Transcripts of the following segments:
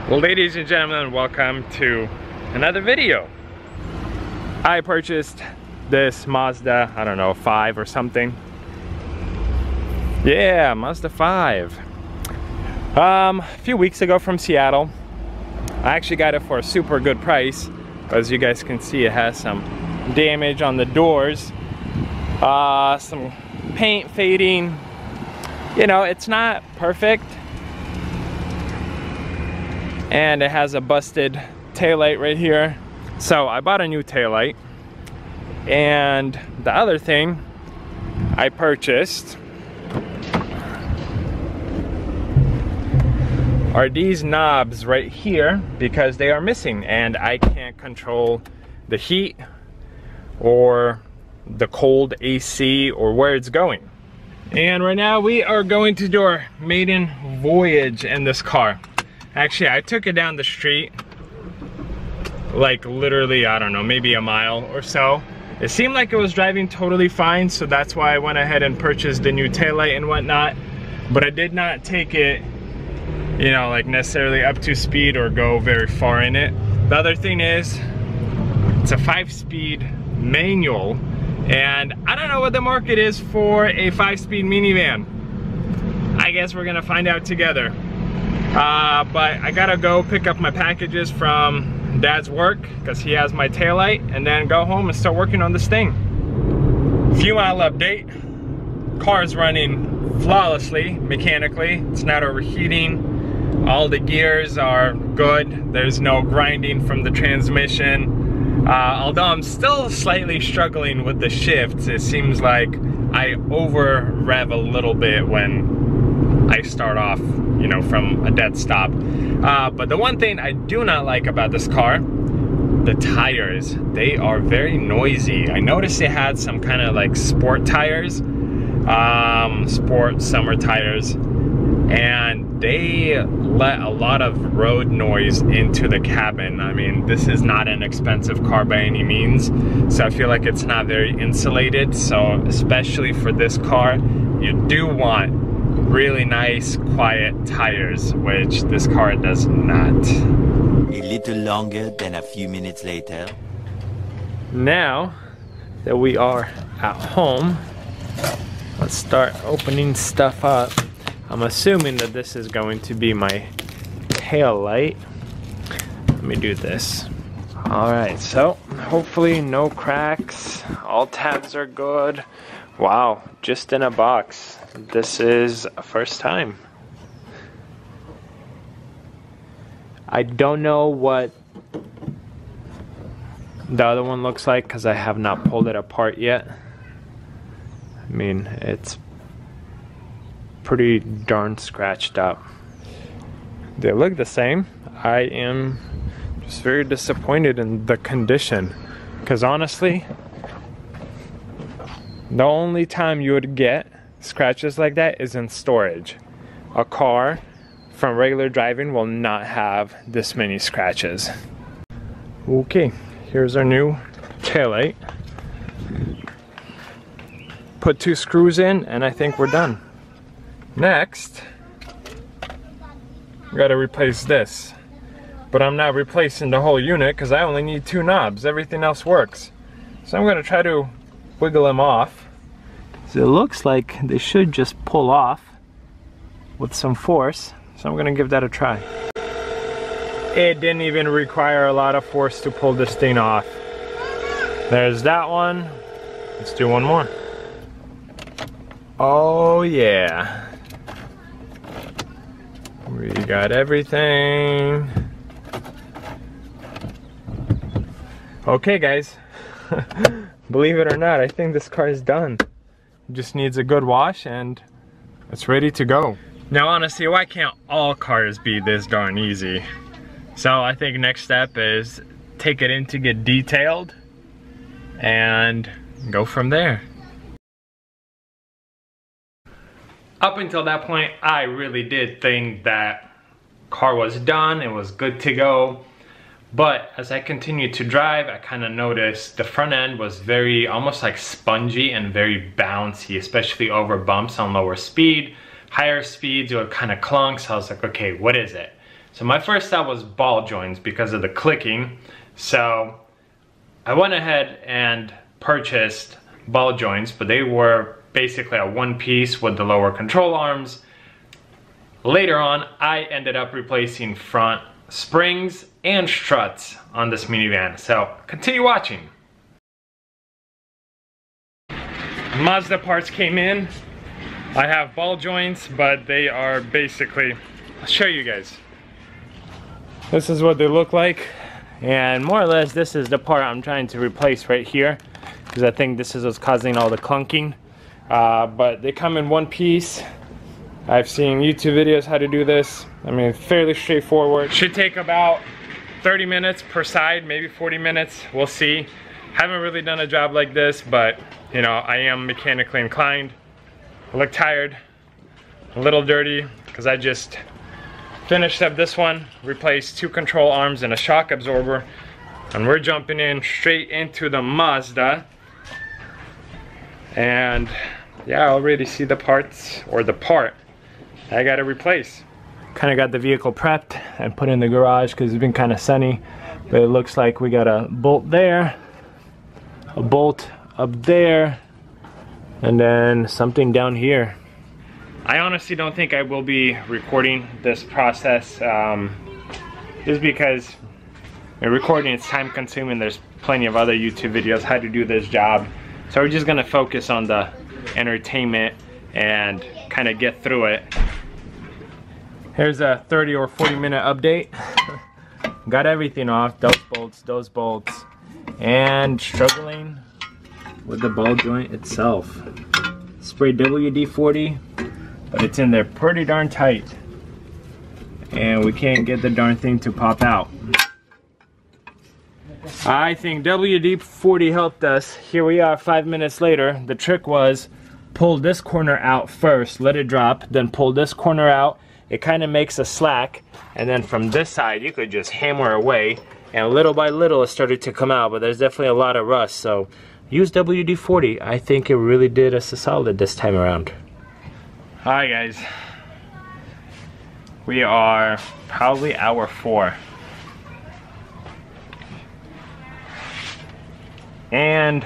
Ladies and gentlemen, welcome to another video. I purchased this Mazda, I don't know, 5 or something. Yeah, Mazda 5. A few weeks ago from Seattle. I actually got it for a super good price. As you guys can see, it has some damage on the doors. Some paint fading. You know, it's not perfect. And it has a busted taillight right here. So I bought a new taillight. And the other thing I purchased are these knobs right here because they are missing and I can't control the heat or the cold AC or where it's going. And right now we are going to do our maiden voyage in this car. Actually, I took it down the street, like literally, I don't know, maybe a mile or so. It seemed like it was driving totally fine, so that's why I went ahead and purchased the new taillight and whatnot. But I did not take it, you know, like necessarily up to speed or go very far in it. The other thing is, it's a 5-speed manual, and I don't know what the market is for a 5-speed minivan. I guess we're gonna find out together. But I gotta go pick up my packages from Dad's work because he has my taillight, and then go home and start working on this thing. Fuel update. Car's running flawlessly mechanically. It's not overheating. All the gears are good. There's no grinding from the transmission. Although I'm still slightly struggling with the shifts. It seems like I over rev a little bit when I start off, you know, from a dead stop. But the one thing I do not like about this car, the tires, they are very noisy. I noticed it had some kind of like sport tires, sport summer tires, and they let a lot of road noise into the cabin. I mean, this is not an expensive car by any means, so I feel like it's not very insulated. So especially for this car, you do want really nice, quiet tires, which this car does not. A little longer than a few minutes later. Now that we are at home, let's start opening stuff up. I'm assuming that this is going to be my tail light. Let me do this. All right, so hopefully no cracks. All tabs are good. Wow, just in a box. This is a first time. I don't know what the other one looks like because I have not pulled it apart yet. I mean, it's pretty darn scratched up. They look the same. I am just very disappointed in the condition because honestly, the only time you would get scratches like that is in storage. A car from regular driving will not have this many scratches. Okay, here's our new taillight. Put 2 screws in and I think we're done. Next, we gotta replace this. But I'm not replacing the whole unit because I only need 2 knobs. Everything else works. So I'm gonna try to wiggle them off. So it looks like they should just pull off with some force. So I'm gonna give that a try. It didn't even require a lot of force to pull this thing off. There's that one. Let's do one more. Oh yeah. We got everything. Okay guys, believe it or not, I think this car is done. Just needs a good wash and it's ready to go. Now honestly, why can't all cars be this darn easy? So I think next step is take it in to get detailed and go from there. Up until that point, I really did think that car was done, it was good to go. But as I continued to drive, I kind of noticed the front end was very, almost like spongy and very bouncy, especially over bumps on lower speed. Higher speeds, it would kind of clunk, so I was like, okay, what is it? So my first thought was ball joints because of the clicking. So I went ahead and purchased ball joints, but they were basically a one piece with the lower control arms. Later on, I ended up replacing front springs and struts on this minivan. So continue watching. Mazda parts came in. I have ball joints, but they are basically, I'll show you guys. This is what they look like, and more or less this is the part I'm trying to replace right here, because I think this is what's causing all the clunking. But they come in one piece. I've seen YouTube videos how to do this. I mean, fairly straightforward. Should take about 30 minutes per side, maybe 40 minutes, we'll see. Haven't really done a job like this, but you know, I am mechanically inclined. I look tired, a little dirty, because I just finished up this one, replaced 2 control arms and a shock absorber, and we're jumping in straight into the Mazda. And yeah, I already see the parts, or the part I gotta replace. Kind of got the vehicle prepped and put in the garage because it's been kind of sunny, but it looks like we got a bolt there, a bolt up there, and then something down here. I honestly don't think I will be recording this process, just because recording is time consuming. There's plenty of other YouTube videos how to do this job, so we're just gonna focus on the entertainment and kind of get through it. Here's a 30 or 40 minute update. Got everything off, those bolts, and struggling with the ball joint itself. Sprayed WD-40, but it's in there pretty darn tight, and we can't get the darn thing to pop out. I think WD-40 helped us. Here we are 5 minutes later. The trick was pull this corner out first, let it drop, then pull this corner out. It kind of makes a slack, and then from this side you could just hammer away, and little by little it started to come out, but there's definitely a lot of rust, so use WD-40. I think it really did us a solid this time around. Alright guys, we are probably hour 4. And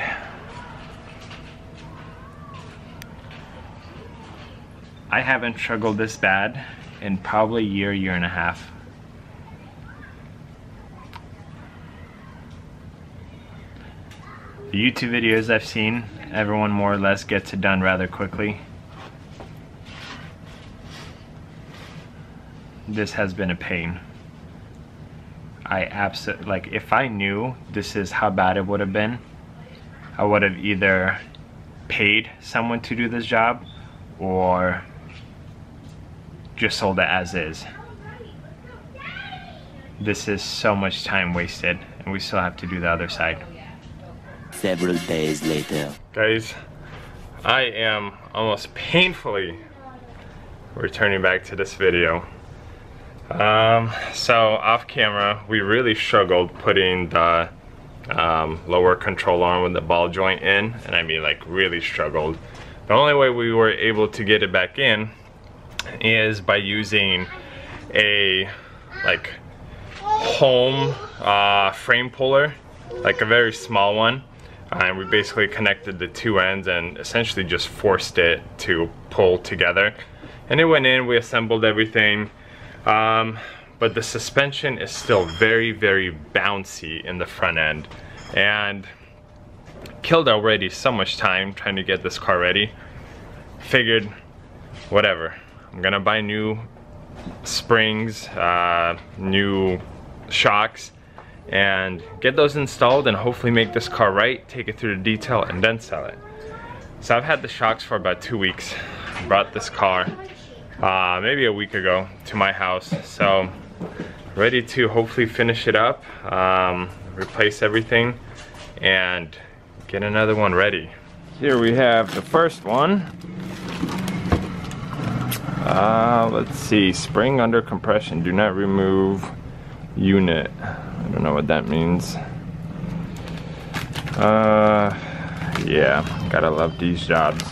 I haven't struggled this bad in probably a year and a half. The YouTube videos I've seen, everyone more or less gets it done rather quickly. This has been a pain. I absolutely, like, if I knew this is how bad it would have been, I would have either paid someone to do this job or just sold it as is. This is so much time wasted, and we still have to do the other side. Several days later. Guys, I am almost painfully returning back to this video. So off camera, we really struggled putting the lower control arm with the ball joint in, and I mean like really struggled. The only way we were able to get it back in is by using a like home frame puller, like a very small one, and we basically connected the 2 ends and essentially just forced it to pull together, and it went in. We assembled everything, but the suspension is still very bouncy in the front end, and killed already so much time trying to get this car ready. Figured, whatever, I'm gonna buy new springs, new shocks, and get those installed and hopefully make this car right, take it through the detail, and then sell it. So I've had the shocks for about 2 weeks. Brought this car maybe a week ago to my house, so ready to hopefully finish it up, replace everything, and get another one ready. Here we have the first one. Let's see, spring under compression, do not remove unit. I don't know what that means. Yeah, gotta love these jobs.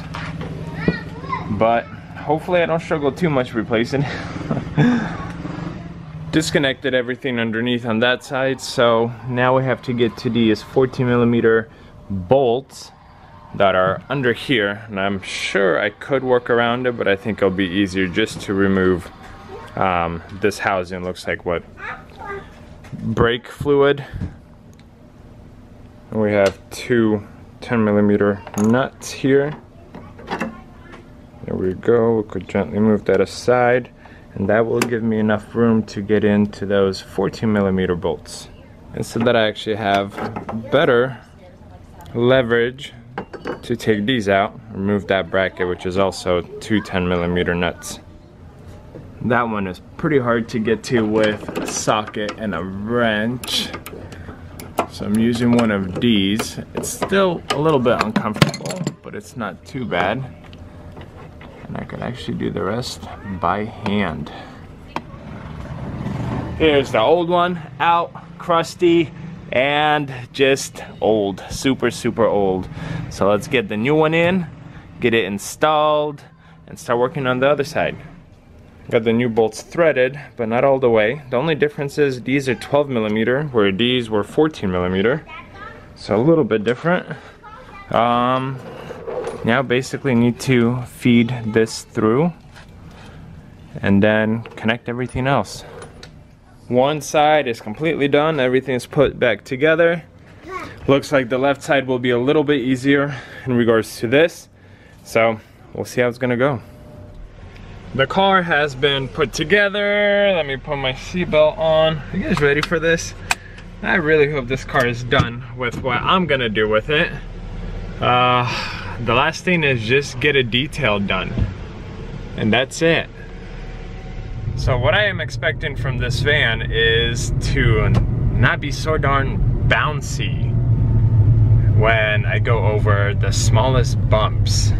But hopefully I don't struggle too much replacing it. disconnected everything underneath on that side, so now we have to get to these 14mm bolts that are under here, and I'm sure I could work around it, but I think it'll be easier just to remove this housing. Looks like what, brake fluid. And we have two 10mm nuts here. There we go. We could gently move that aside, and that will give me enough room to get into those 14mm bolts. And so that I actually have better leverage to take these out, remove that bracket, which is also two 10mm nuts. That one is pretty hard to get to with a socket and a wrench, so I'm using one of these. It's still a little bit uncomfortable, but it's not too bad, and I could actually do the rest by hand. Here's the old one, out, crusty, and just old, super old. So let's get the new one in, get it installed, and start working on the other side. Got the new bolts threaded, but not all the way. The only difference is these are 12mm, where these were 14mm. So a little bit different. Now basically need to feed this through and then connect everything else. One side is completely done, everything's put back together. Looks like the left side will be a little bit easier in regards to this. So we'll see how it's gonna go. The car has been put together. Let me put my seatbelt on. Are you guys ready for this? I really hope this car is done with what I'm gonna do with it. The last thing is just get a detail done, and that's it. So what I am expecting from this van is to not be so darn bouncy when I go over the smallest bumps.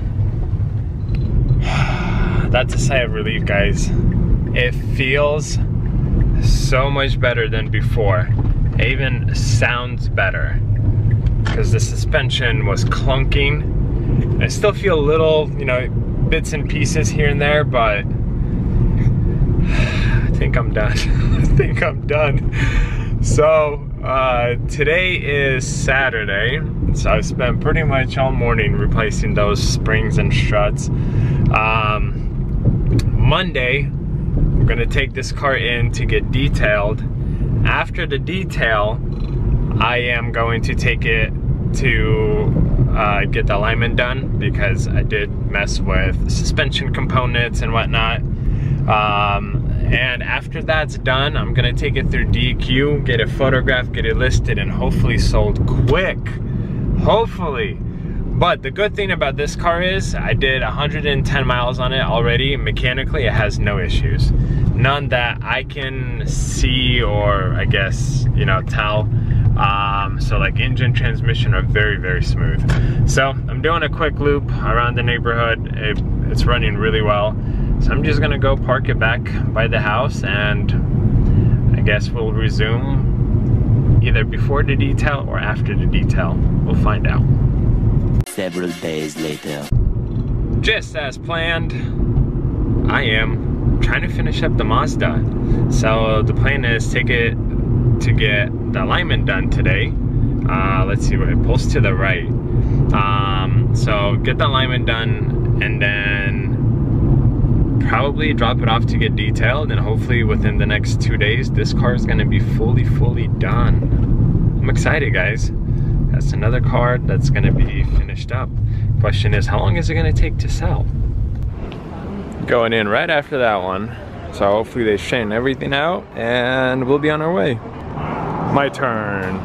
That's a sigh of relief, guys. It feels so much better than before. It even sounds better, because the suspension was clunking. I still feel little, you know, bits and pieces here and there, but I think I'm done. I think I'm done. So today is Saturday, so I spent pretty much all morning replacing those springs and struts. Monday, I'm gonna take this car in to get detailed. After the detail, I am going to take it to get the alignment done, because I did mess with suspension components and whatnot. And after that's done, I'm gonna take it through DQ, get it photographed, get it listed, and hopefully sold quick. Hopefully. But the good thing about this car is I did 110 miles on it already. Mechanically, it has no issues. None that I can see or, I guess, you know, tell. So like engine, transmission are very smooth. So I'm doing a quick loop around the neighborhood. It's running really well. So I'm just gonna go park it back by the house, and I guess we'll resume either before the detail or after the detail. We'll find out. Several days later. Just as planned, I am trying to finish up the Mazda. So the plan is take it to get the alignment done today. Let's see where it pulls to the right. So get the alignment done, and then probably drop it off to get detailed, and hopefully within the next 2 days this car is going to be fully done. I'm excited, guys. That's another car that's going to be finished up. Question is, how long is it going to take to sell? Going in right after that one, so hopefully they straighten everything out and we'll be on our way. My turn.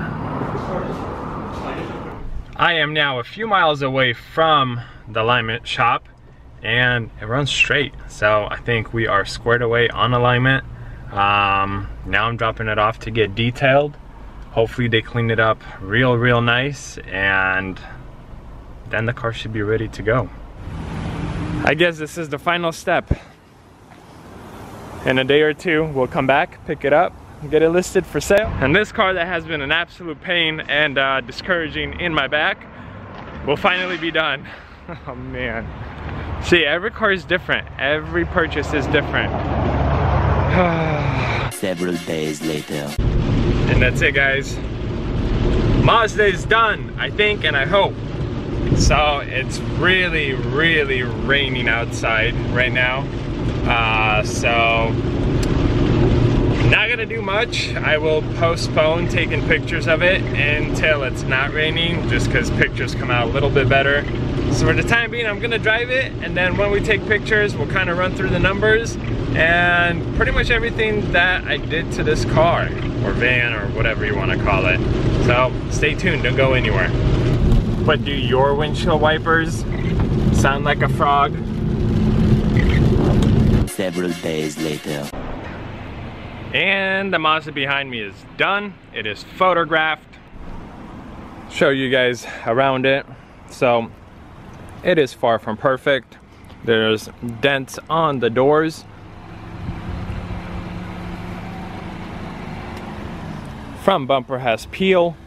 I am now a few miles away from the alignment shop, and it runs straight, so I think we are squared away on alignment. Now I'm dropping it off to get detailed. Hopefully they clean it up real nice, and then the car should be ready to go. I guess this is the final step. In a day or two, we'll come back, pick it up, get it listed for sale. And this car that has been an absolute pain and discouraging in my back will finally be done. Oh man. See, every car is different. Every purchase is different. Several days later. And that's it, guys. Mazda is done, I think and I hope. So it's really, really raining outside right now. So not gonna do much. I will postpone taking pictures of it until it's not raining, just because pictures come out a little bit better. So for the time being, I'm gonna drive it, and then when we take pictures, we'll kind of run through the numbers and pretty much everything that I did to this car, or van, or whatever you want to call it. So stay tuned, don't go anywhere. But do your windshield wipers sound like a frog? Several days later. And the Mazda behind me is done. It is photographed. Show you guys around it. So it is far from perfect. There's dents on the doors. Front bumper has peel.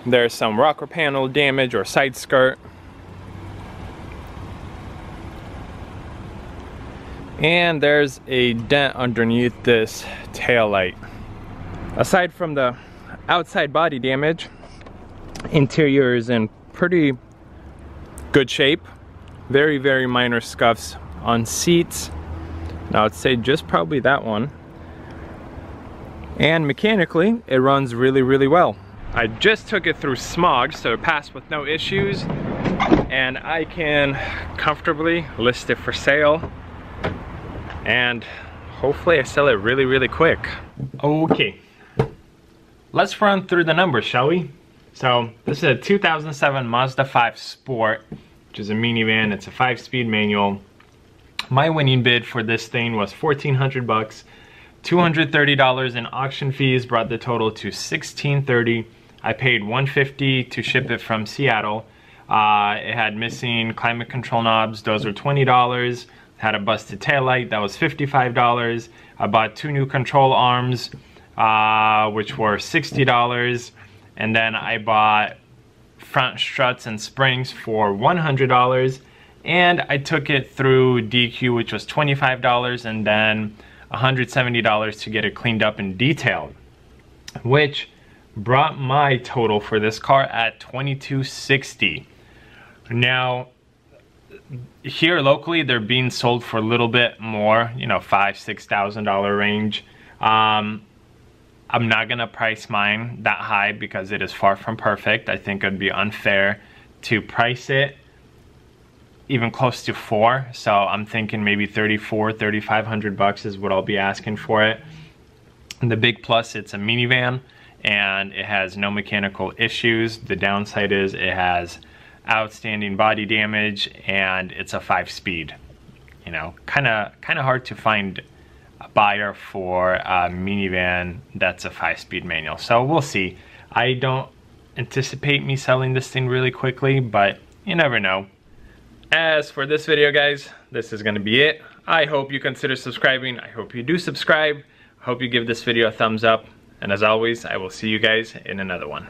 There's some rocker panel damage or side skirt. And there's a dent underneath this tail light. Aside from the outside body damage, interior is in pretty good shape. Very, very minor scuffs on seats. Now I'd say just probably that one. And mechanically, it runs really, really well. I just took it through smog, so it passed with no issues. And I can comfortably list it for sale. And hopefully I sell it really, really quick. Okay, let's run through the numbers, shall we? So this is a 2007 Mazda 5 Sport, which is a minivan. It's a 5-speed manual. My winning bid for this thing was $1,400 bucks. $230 in auction fees brought the total to $1,630. I paid $150 to ship it from Seattle. It had missing climate control knobs. Those were $20. Had a busted taillight. That was $55. I bought 2 new control arms, which were $60. And then I bought front struts and springs for $100. And I took it through DQ, which was $25, and then $170 to get it cleaned up and detailed, which brought my total for this car at $2,260. Now, here locally, they're being sold for a little bit more, you know, $5,000–$6,000 range. I'm not gonna price mine that high because it is far from perfect. I think it'd be unfair to price it even close to $4,000. So I'm thinking maybe $3,500 bucks is what I'll be asking for it. And the big plus, it's a minivan and it has no mechanical issues. The downside is it has outstanding body damage and it's a 5-speed. You know, kind of hard to find a buyer for a minivan that's a 5-speed manual. So we'll see. I don't anticipate me selling this thing really quickly, but you never know. As for this video, guys, this is gonna be it. I hope you consider subscribing. I hope you do subscribe. I hope you give this video a thumbs up. And as always, I will see you guys in another one.